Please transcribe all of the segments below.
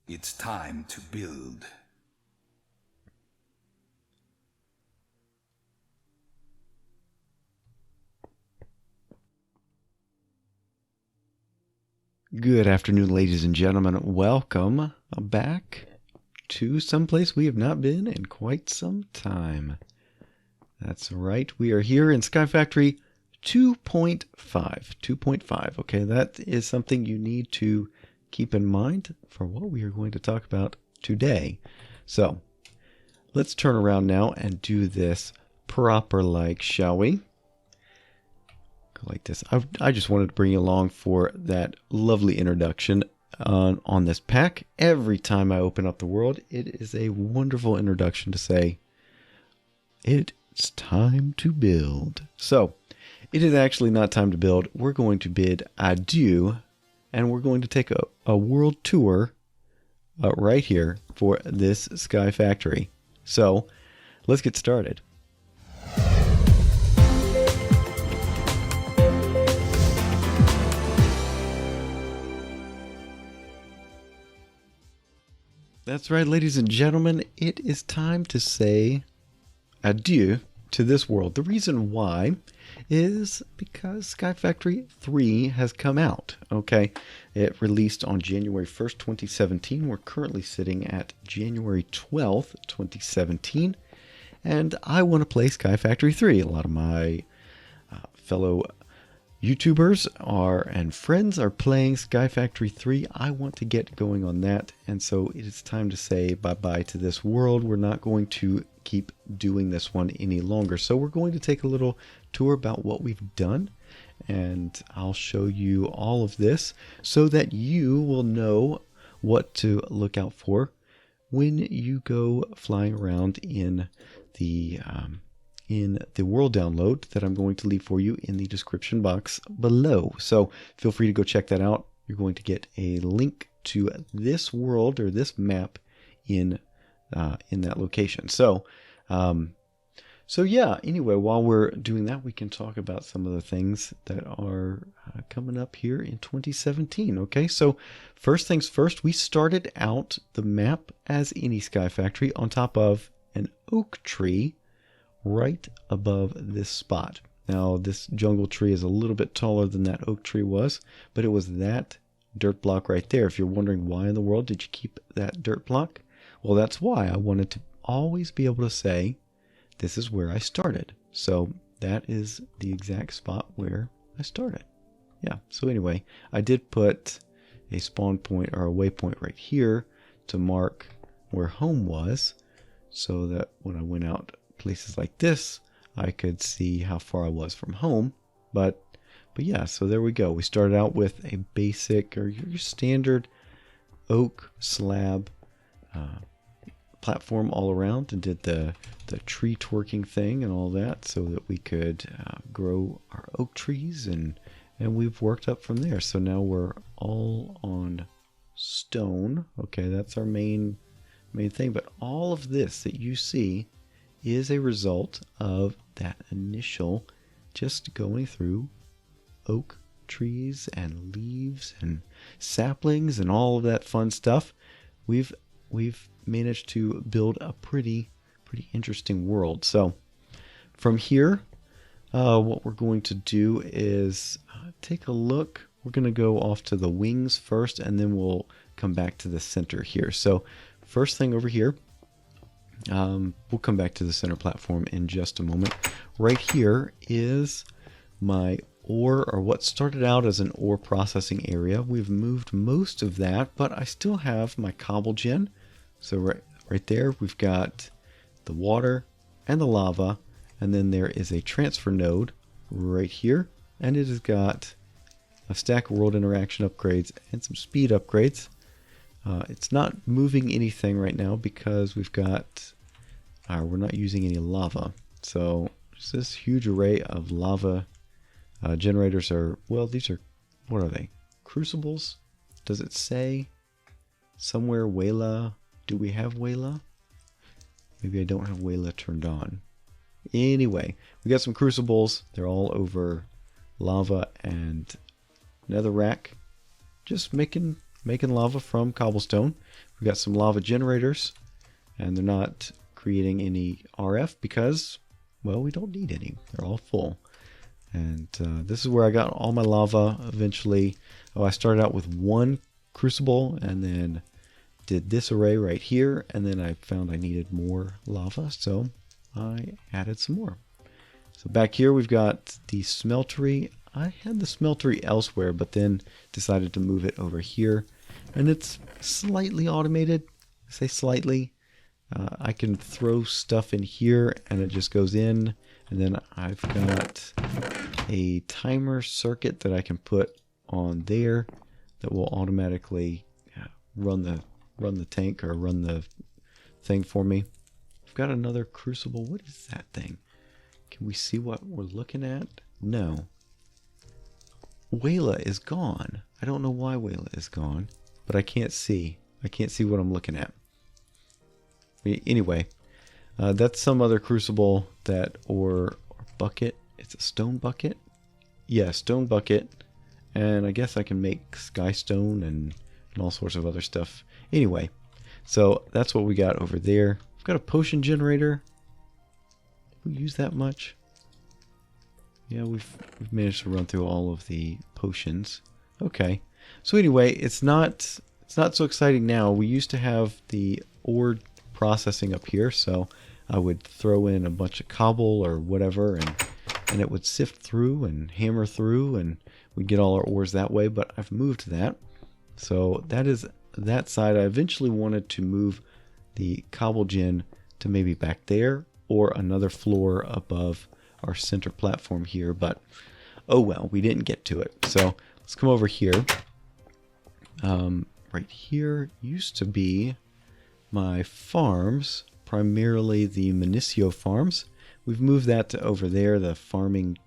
It's time to build. Good afternoon, ladies and gentlemen. Welcome back to someplace we have not been in quite some time. That's right. We are here in SkyFactory 2.5. 2.5. Okay, that is something you need to keep in mind for what we are going to talk about today. So, let's turn around now and do this proper like, shall we? Like this. I just wanted to bring you along for that lovely introduction on this pack. Every time I open up the world, it is a wonderful introduction to say, it's time to build. So, it is actually not time to build. We're going to bid adieu, and we're going to take a world tour right here for this Sky Factory. So, let's get started. That's right, ladies and gentlemen, it is time to say adieu to this world. The reason why is because SkyFactory 3 has come out, okay? It released on January 1st, 2017. We're currently sitting at January 12th, 2017, and I want to play SkyFactory 3. A lot of my fellow YouTubers and friends are playing SkyFactory 3. I want to get going on that, and so it is time to say bye-bye to this world. We're not going to keep doing this one any longer. So we're going to take a little tour about what we've done, and I'll show you all of this so that you will know what to look out for when you go flying around in the world download that I'm going to leave for you in the description box below. So feel free to go check that out. You're going to get a link to this world or this map in that location. So yeah, anyway, while we're doing that, we can talk about some of the things that are coming up here in 2017. Okay, so first things first, we started out the map as any Sky Factory on top of an oak tree right above this spot. Now, this jungle tree is a little bit taller than that oak tree was, but it was that dirt block right there. If you're wondering why in the world did you keep that dirt block, well, that's why I wanted to always be able to say, this is where I started. So that is the exact spot where I started. Yeah, so anyway, I did put a spawn point or a waypoint right here to mark where home was, so that when I went out places like this, I could see how far I was from home. But yeah, so there we go. We started out with a basic or your standard oak slab platform all around, and did the tree twerking thing and all that so that we could grow our oak trees, and we've worked up from there. So now we're all on stone. Okay, that's our main thing, but all of this that you see is a result of that initial just going through oak trees and leaves and saplings and all of that fun stuff. We've managed to build a pretty interesting world. So from here, what we're going to do is take a look. We're going to go off to the wings first, and then we'll come back to the center here. So first thing over here, we'll come back to the center platform in just a moment. Right here is my ore, or what started out as an ore processing area. We've moved most of that, but I still have my cobble gen. So right there, we've got the water and the lava, and then there is a transfer node right here, and it has got a stack of world interaction upgrades and some speed upgrades. It's not moving anything right now because we've got we're not using any lava. So just this huge array of lava generators are, well, these are, what are they? Crucibles? Does it say somewhere Wayla? Do we have Wayla? Maybe I don't have Wayla turned on. Anyway, we got some crucibles. They're all over lava and netherrack. Just making making lava from cobblestone. We've got some lava generators, and they're not creating any RF because, well, we don't need any. They're all full. And this is where I got all my lava eventually. Oh, I started out with one crucible and then did this array right here, and then I found I needed more lava, so I added some more. So back here we've got the smeltery. I had the smeltery elsewhere, but then decided to move it over here, and it's slightly automated. I say slightly. I can throw stuff in here and it just goes in, and then I've got a timer circuit that I can put on there that will automatically run the tank or run the thing for me. I've got another crucible. What is that thing? Can we see what we're looking at? No. Wayla is gone. I don't know why Wayla is gone, but I can't see. I can't see what I'm looking at. Anyway, that's some other crucible that, or bucket. It's a stone bucket. Yeah, stone bucket. And I guess I can make skystone and all sorts of other stuff. Anyway, so that's what we got over there. We've got a potion generator. Did we use that much? Yeah, we've managed to run through all of the potions. Okay. So anyway, it's not so exciting now. We used to have the ore processing up here, so I would throw in a bunch of cobble or whatever, and it would sift through and hammer through, and we'd get all our ores that way, but I've moved that. So that is that side. I eventually wanted to move the cobble gen to maybe back there or another floor above our center platform here, but oh well, we didn't get to it. So let's come over here. Right here used to be my farms, primarily the Minicio farms. We've moved that to over there, the farming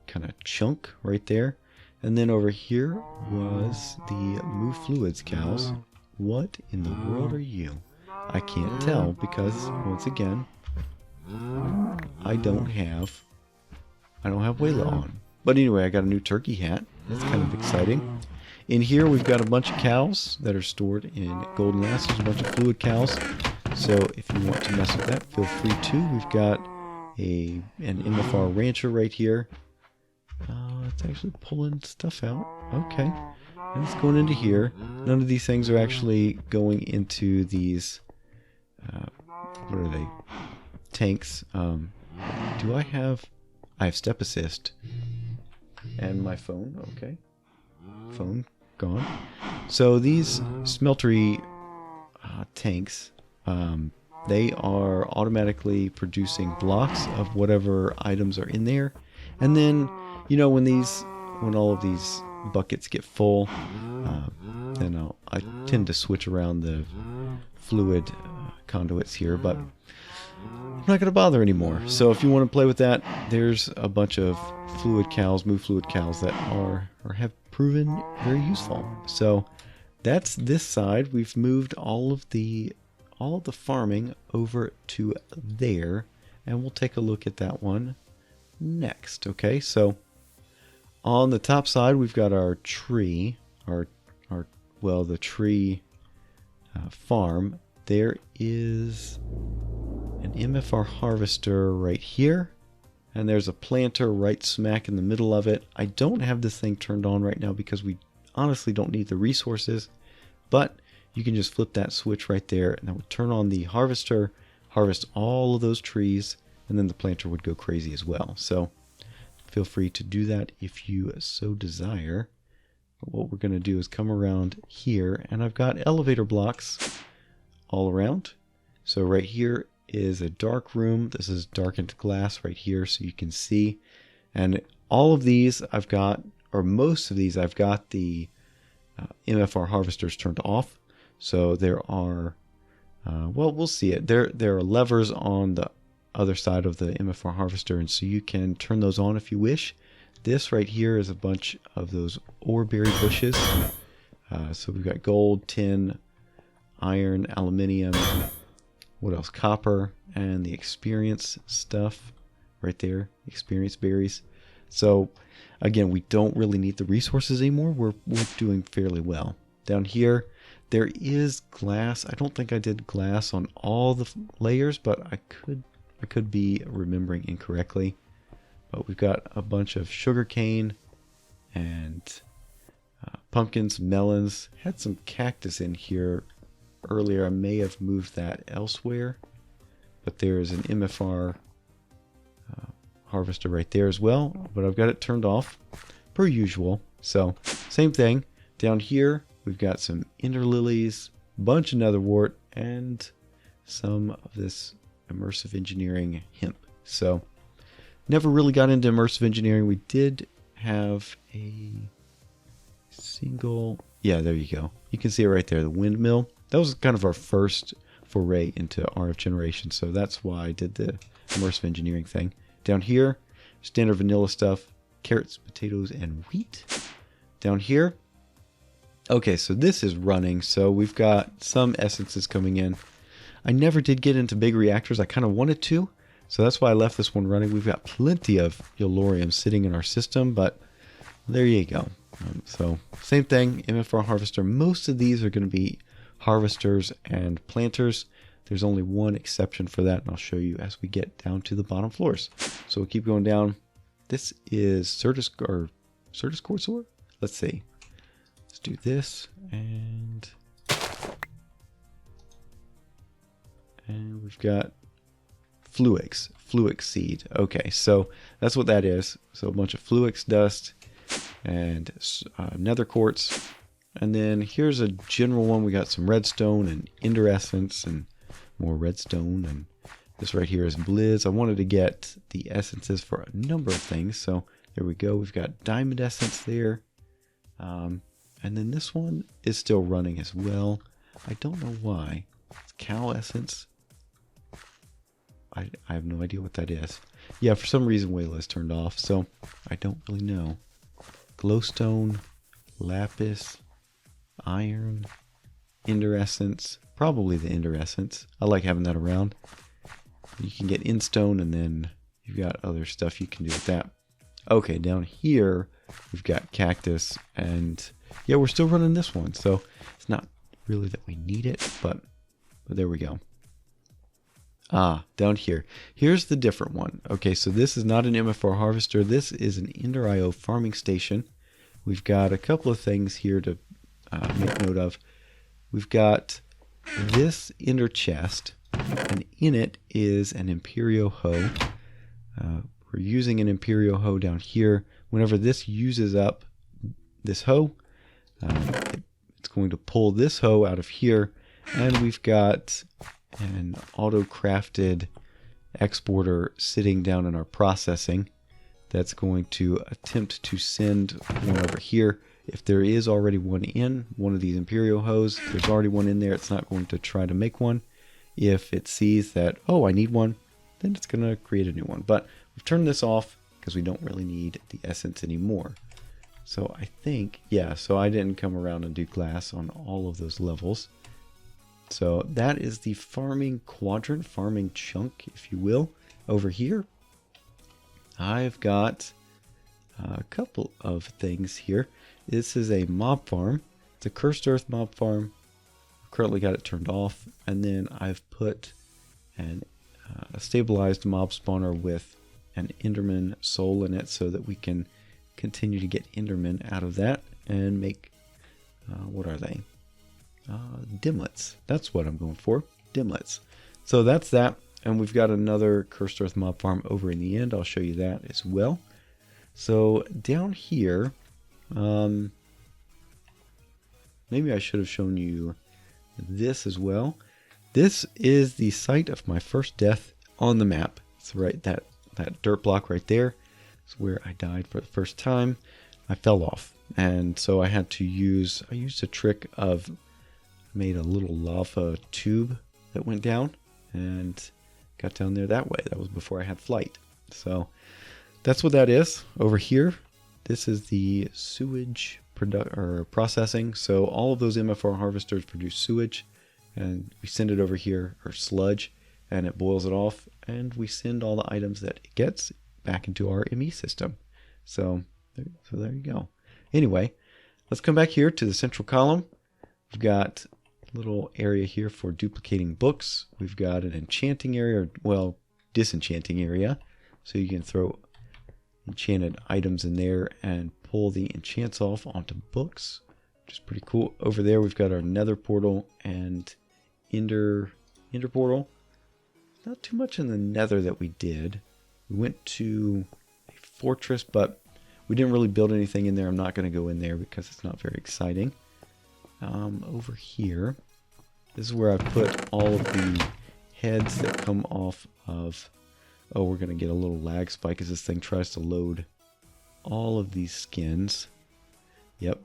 kind of chunk right there. And then over here was the Moo Fluids cows. What in the world are you? I can't tell because, once again, I don't have Wayla on. But anyway, I got a new turkey hat. That's kind of exciting. In here, we've got a bunch of cows that are stored in golden asses, a bunch of fluid cows. So if you want to mess with that, feel free to. We've got an MFR rancher right here. It's actually pulling stuff out. Okay. And it's going into here. None of these things are actually going into these, what are they? Tanks. Do I have step assist. And my phone. Okay. Phone gone. So these smeltery tanks, they are automatically producing blocks of whatever items are in there. And then, you know, when all of these buckets get full, then I tend to switch around the fluid conduits here, but I'm not going to bother anymore. So if you want to play with that, there's a bunch of fluid cows, Moo Fluid cows that are or have proven very useful. So that's this side. We've moved all of the farming over to there, and we'll take a look at that one next. Okay, so on the top side we've got our tree, the tree farm. There is an MFR harvester right here, and there's a planter right smack in the middle of it. I don't have this thing turned on right now because we honestly don't need the resources, but you can just flip that switch right there and that would turn on the harvester, harvest all of those trees, and then the planter would go crazy as well. So feel free to do that if you so desire. But what we're going to do is come around here, and I've got elevator blocks all around. So right here is a dark room. This is darkened glass right here so you can see. And all of these I've got, or most of these I've got the MFR harvesters turned off. So there are, well, we'll see it. There are levers on the other side of the MFR harvester, and so you can turn those on if you wish. This right here is a bunch of those ore berry bushes. So we've got gold, tin, iron, aluminium, what else? Copper, and the experience stuff right there, experience berries. So again, we don't really need the resources anymore. We're doing fairly well. Down here, there is glass. I don't think I did glass on all the layers, but I could be remembering incorrectly. But we've got a bunch of sugarcane and pumpkins, melons. Had some cactus in here earlier. I may have moved that elsewhere, but there is an MFR harvester right there as well, but I've got it turned off per usual. So same thing down here. We've got some ender lilies, bunch of netherwort, and some of this immersive engineering hemp. So never really got into immersive engineering. We did have a single, yeah, there you go. You can see it right there, the windmill. That was kind of our first foray into RF generation, so that's why I did the immersive engineering thing. Down here, standard vanilla stuff, carrots, potatoes, and wheat. Down here, okay, so this is running, so we've got some essences coming in. I never did get into big reactors. I kind of wanted to, so that's why I left this one running. We've got plenty of Yellorium sitting in our system, but there you go. So same thing, MFR harvester. Most of these are going to be harvesters and planters. There's only one exception for that, and I'll show you as we get down to the bottom floors. So we'll keep going down. This is Certus quartz ore. Let's see. Let's do this, and we've got fluix seed. Okay, so that's what that is. So a bunch of fluix dust and nether quartz. And then here's a general one. We got some redstone and ender essence and more redstone. And this right here is blizz. I wanted to get the essences for a number of things. So there we go. We've got diamond essence there. And then this one is still running as well. I don't know why. It's cow essence. I have no idea what that is. Yeah, for some reason Wayla is turned off, so I don't really know. Glowstone, lapis, iron, ender essence. Probably the ender essence. I like having that around. You can get instone, and then you've got other stuff you can do with that. Okay, down here we've got cactus, and yeah, we're still running this one, so it's not really that we need it, but there we go. Down here. Here's the different one. Okay, so this is not an MFR harvester. This is an Ender IO farming station. We've got a couple of things here to make note of. We've got this Ender chest, and in it is an Imperio hoe. We're using an Imperio hoe down here. Whenever this uses up this hoe, it's going to pull this hoe out of here, and we've got an auto-crafted exporter sitting down in our processing that's going to attempt to send one over here. If there is already one in one of these Imperio hoes, there's already one in there, it's not going to try to make one. If it sees that, oh, I need one, then it's going to create a new one. But we've turned this off because we don't really need the essence anymore. So I think, yeah, so I didn't come around and do glass on all of those levels. So that is the farming quadrant, farming chunk, if you will, over here. I've got a couple of things here. This is a mob farm. It's a cursed earth mob farm. I've currently got it turned off. And then I've put a stabilized mob spawner with an Enderman soul in it so that we can continue to get Enderman out of that and make, what are they? Dimlets. That's what I'm going for. Dimlets. So that's that. And we've got another cursed earth mob farm over in the end. I'll show you that as well. So down here, maybe I should have shown you this as well. This is the site of my first death on the map. It's right, that dirt block right there. It's where I died for the first time. I fell off. And so I had to use, I used a trick of, made a little lava tube that went down and got down there that way. That was before I had flight. So that's what that is over here. This is the sewage processing. So all of those MFR harvesters produce sewage, and we send it over here, or sludge, and it boils it off, and we send all the items that it gets back into our ME system. So there you go. Anyway, let's come back here to the central column. We've got a little area here for duplicating books. We've got an enchanting area, or, well, disenchanting area. So you can throw enchanted items in there and pull the enchants off onto books, which is pretty cool. Over there we've got our nether portal and ender portal. Not too much in the nether that we did. We went to a fortress, but we didn't really build anything in there. I'm not going to go in there because it's not very exciting. Over here, this is where I put all of the heads that come off of... Oh, we're going to get a little lag spike as this thing tries to load all of these skins. Yep.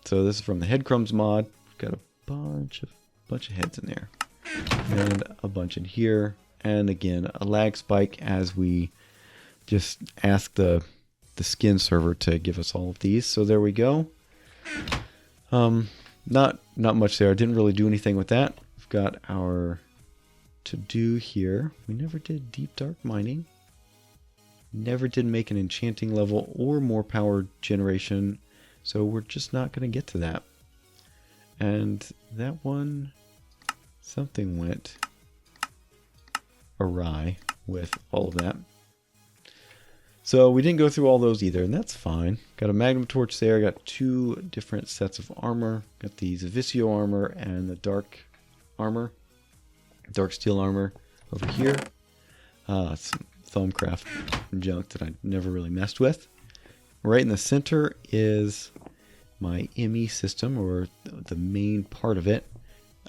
So this is from the Headcrumbs mod. We've got a bunch of heads in there. And a bunch in here. And again, a lag spike as we just ask the skin server to give us all of these. So there we go. Not much there. I didn't really do anything with that. We've got our to do here. We never did deep dark mining. Never did make an enchanting level or more power generation. So we're just not going to get to that. And that one, something went awry with all of that. So we didn't go through all those either, and that's fine. Got a magnum torch there. Got 2 different sets of armor. Got the Zavisio armor and the dark armor. Dark steel armor over here. Some Thumbcraft junk that I never really messed with. Right in the center is my ME system, or the main part of it,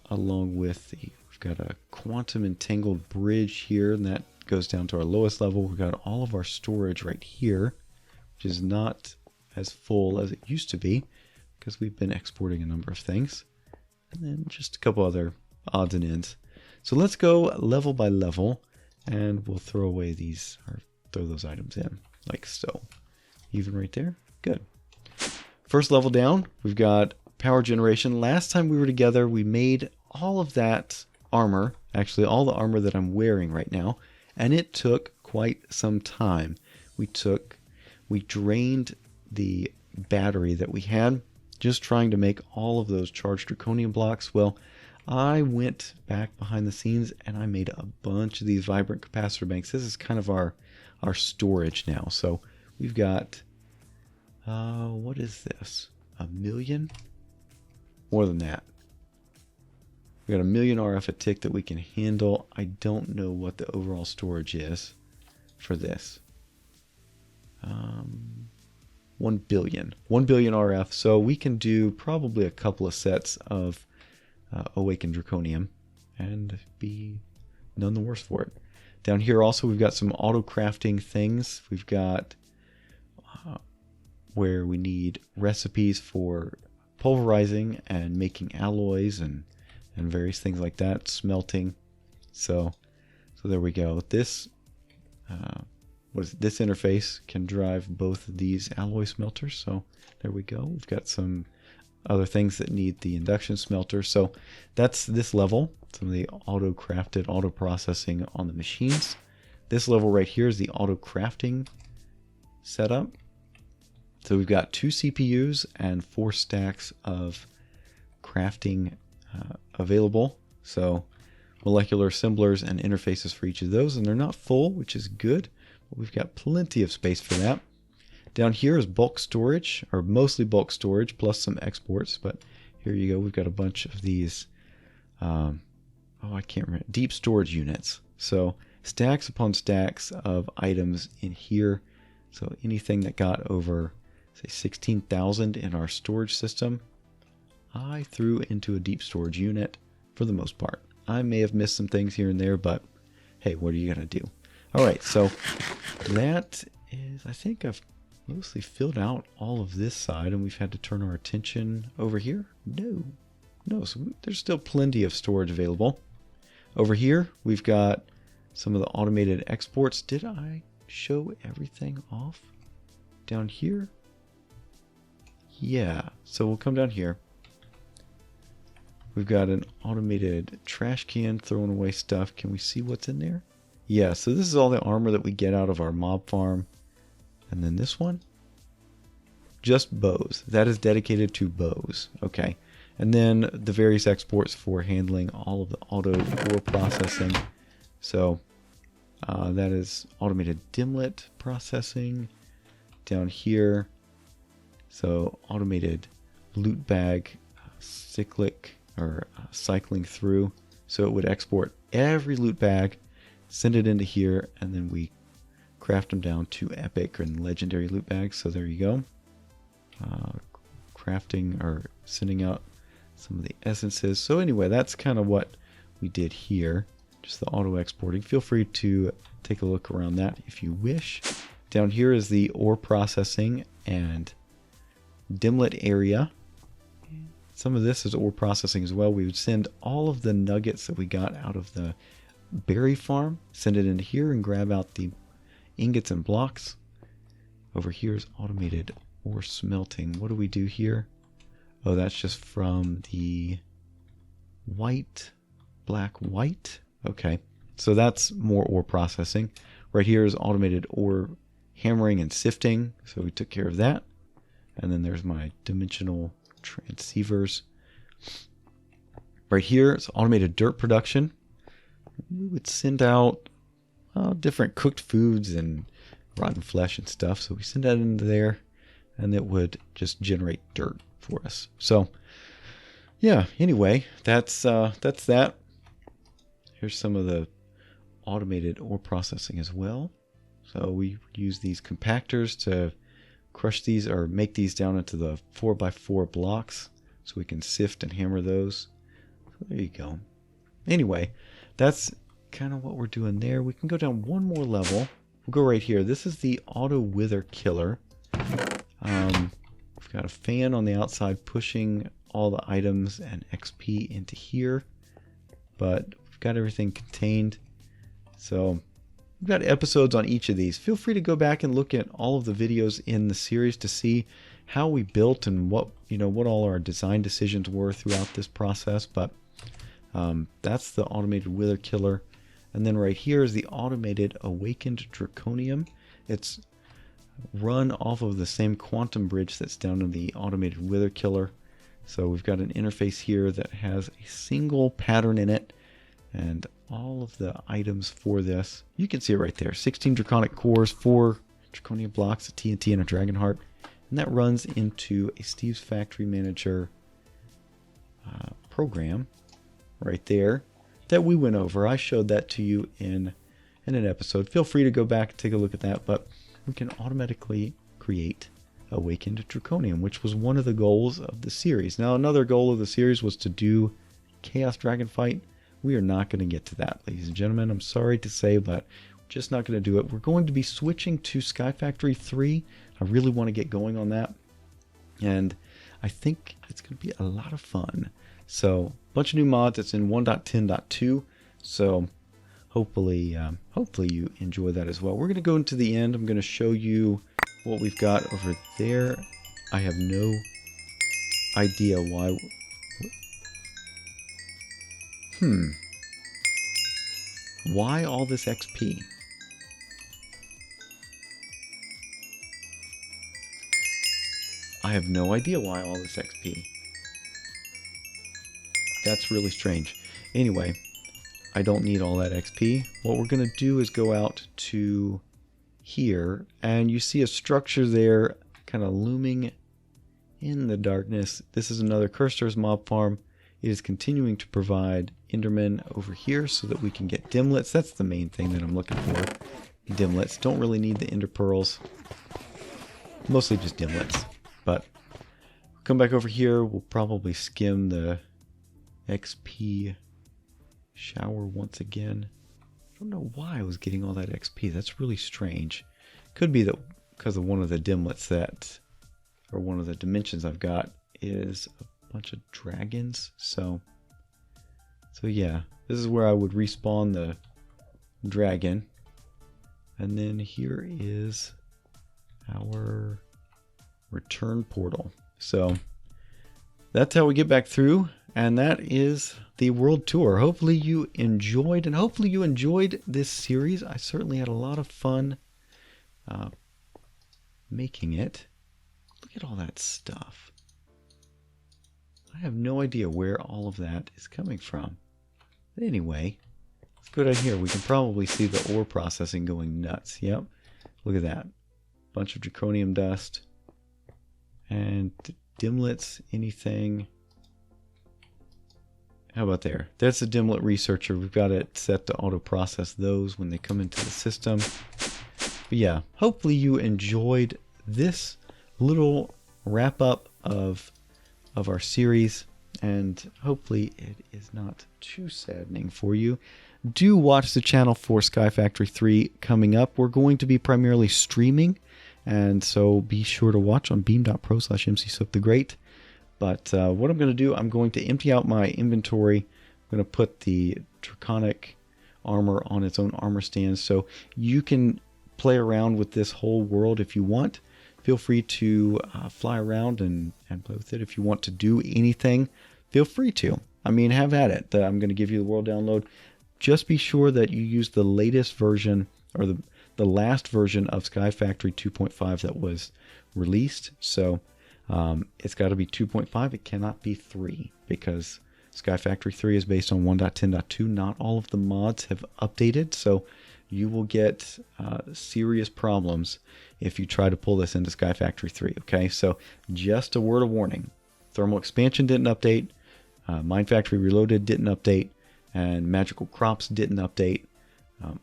along with we've got a quantum entangled bridge here, and that goes down to our lowest level. We've got all of our storage right here, which is not as full as it used to be because we've been exporting a number of things. And then just a couple other odds and ends. So let's go level by level, and we'll throw away these, or throw those items in, like so. Even right there. Good. First level down, we've got power generation. Last time we were together, we made all of that armor, actually all the armor that I'm wearing right now, and it took quite some time. We drained the battery that we had just trying to make all of those charged draconium blocks. Well, I went back behind the scenes and I made a bunch of these vibrant capacitor banks. This is kind of our storage now. So we've got, what is this? 1 million? More than that. We got 1 million RF a tick that we can handle. I don't know what the overall storage is for this. 1 billion. 1 billion RF. So we can do probably a couple of sets of Awakened Draconium and be none the worse for it. Down here also we've got some auto crafting things. We've got where we need recipes for pulverizing and making alloys and various things like that, smelting. So there we go. This this interface can drive both of these alloy smelters. So there we go. We've got some other things that need the induction smelter. So that's this level. Some of the auto crafted, auto processing on the machines. This level right here is the auto crafting setup. So we've got 2 CPUs and 4 stacks of crafting available. So molecular assemblers and interfaces for each of those, and they're not full, which is good, but we've got plenty of space for that. Down here is bulk storage, or mostly bulk storage, plus some exports, but here you go. We've got a bunch of these, I can't remember, deep storage units. So stacks upon stacks of items in here. So anything that got over, say, 16,000 in our storage system, I threw into a deep storage unit for the most part. I may have missed some things here and there, but hey, what are you going to do? All right, so that is, I think I've mostly filled out all of this side, and we've had to turn our attention over here. No, so there's still plenty of storage available. Over here, we've got some of the automated exports. Did I show everything off down here? Yeah, so we'll come down here. We've got an automated trash can throwing away stuff. Can we see what's in there? Yeah, so this is all the armor that we get out of our mob farm. And then this one, just bows. That is dedicated to bows. Okay. And then the various exports for handling all of the auto ore processing. So that is automated dimlet processing down here. So automated loot bag cyclic or cycling through. So it would export every loot bag, send it into here, and then we craft them down to epic and legendary loot bags. So there you go. Crafting or sending out some of the essences. So anyway, that's kind of what we did here. Just the auto exporting. Feel free to take a look around that if you wish. Down here is the ore processing and dimlet area. Some of this is ore processing as well. We would send all of the nuggets that we got out of the berry farm, send it into here and grab out the ingots and blocks. Over here is automated ore smelting. What do we do here? Oh, that's just from the white, black, white. Okay, so that's more ore processing. Right here is automated ore hammering and sifting. So we took care of that. And then there's my dimensional transceivers. Right here is automated dirt production. We would send out different cooked foods and rotten flesh and stuff. So we send that into there and it would just generate dirt for us. So yeah, anyway, that's that. Here's some of the automated ore processing as well. So we use these compactors to crush these or make these down into the 4x4 blocks so we can sift and hammer those. So there you go. Anyway, that's kind of what we're doing there. We can go down one more level. We'll go right here. This is the auto wither killer. We've got a fan on the outside pushing all the items and XP into here, but we've got everything contained. So we've got episodes on each of these. Feel free to go back and look at all of the videos in the series to see how we built and what all our design decisions were throughout this process. But that's the automated wither killer. And then right here is the automated awakened draconium. It's run off of the same quantum bridge that's down in the automated wither killer. So we've got an interface here that has a single pattern in it and all of the items for this. You can see it right there. 16 draconic cores, 4 draconium blocks, a TNT, and a dragon heart. And that runs into a Steve's Factory Manager program right there that we went over. I showed that to you in an episode. Feel free to go back and take a look at that. But we can automatically create Awakened Draconium, which was one of the goals of the series. Now, another goal of the series was to do Chaos Dragon Fight. We are not going to get to that, ladies and gentlemen. I'm sorry to say, but we're just not going to do it. We're going to be switching to SkyFactory 3. I really want to get going on that. And I think it's going to be a lot of fun. So, a bunch of new mods. It's in 1.10.2. So, hopefully you enjoy that as well. We're going to go into the end. I'm going to show you what we've got over there. I have no idea why. Why all this XP? I have no idea why all this XP. That's really strange. Anyway, I don't need all that XP. What we're going to do is go out to here, and you see a structure there kind of looming in the darkness. This is another Curstor's mob farm. It is continuing to provide Endermen over here so that we can get dimlets. That's the main thing that I'm looking for. Dimlets. Don't really need the ender pearls. Mostly just dimlets. But we'll come back over here. We'll probably skim the XP shower once again. I don't know why I was getting all that XP. That's really strange. Could be that because of one of the dimlets that, or one of the dimensions I've got is a bunch of dragons. So yeah, this is where I would respawn the dragon. And then here is our return portal. So that's how we get back through. And that is the world tour. Hopefully you enjoyed, and hopefully you enjoyed this series. I certainly had a lot of fun making it. Look at all that stuff. I have no idea where all of that is coming from. But anyway, let's go down here. We can probably see the ore processing going nuts. Yep. Look at that. Bunch of draconium dust. And dimlets, anything. How about there? That's a dimlet researcher. We've got it set to auto-process those when they come into the system. But yeah, hopefully you enjoyed this little wrap-up of our series, and hopefully it is not too saddening for you. Do watch the channel for SkyFactory 3 coming up. We're going to be primarily streaming, and so be sure to watch on beam.pro/mcsoapthegreat. But what I'm going to do, I'm going to empty out my inventory. I'm going to put the draconic armor on its own armor stand, so you can play around with this whole world if you want. Feel free to fly around and play with it. If you want to do anything, feel free to. I mean, have at it. I'm going to give you the world download. Just be sure that you use the latest version, or the last version of SkyFactory 2.5 that was released. So it's got to be 2.5. It cannot be 3, because SkyFactory 3 is based on 1.10.2. Not all of the mods have updated, so you will get serious problems if you try to pull this into SkyFactory 3. Okay, so just a word of warning. Thermal Expansion didn't update, Mine Factory Reloaded didn't update, and Magical Crops didn't update,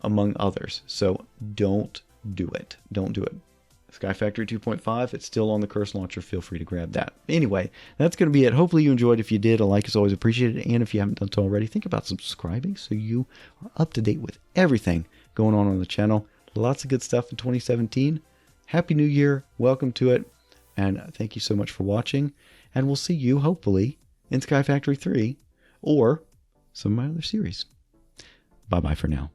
among others. So don't do it. Don't do it. SkyFactory 2.5, it's still on the Curse Launcher. Feel free to grab that. Anyway, that's going to be it. Hopefully you enjoyed. If you did, a like is always appreciated. And if you haven't done so already, think about subscribing so you are up to date with everything going on the channel. Lots of good stuff in 2017. Happy New Year. Welcome to it. And thank you so much for watching. And we'll see you, hopefully, in SkyFactory 3 or some of my other series. Bye-bye for now.